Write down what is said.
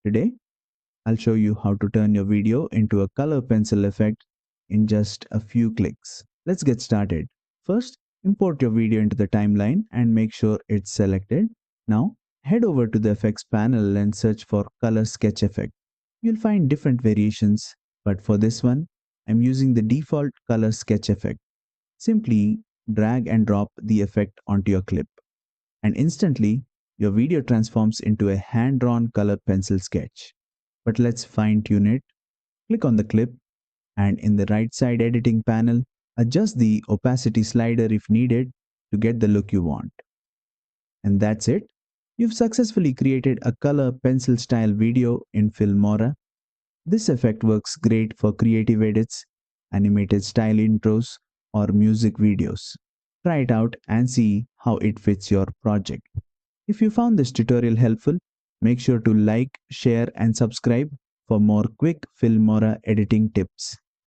Today, I'll show you how to turn your video into a color pencil effect in just a few clicks. Let's get started. First, import your video into the timeline and make sure it's selected. Now, head over to the effects panel and search for color sketch effect. You'll find different variations, but for this one, I'm using the default color sketch effect. Simply drag and drop the effect onto your clip, and instantly your video transforms into a hand-drawn color pencil sketch. But let's fine-tune it. Click on the clip and in the right side editing panel, adjust the opacity slider if needed to get the look you want. And that's it. You've successfully created a color pencil style video in Filmora. This effect works great for creative edits, animated style intros, or music videos. Try it out and see how it fits your project. If you found this tutorial helpful, make sure to like, share, and subscribe for more quick Filmora editing tips.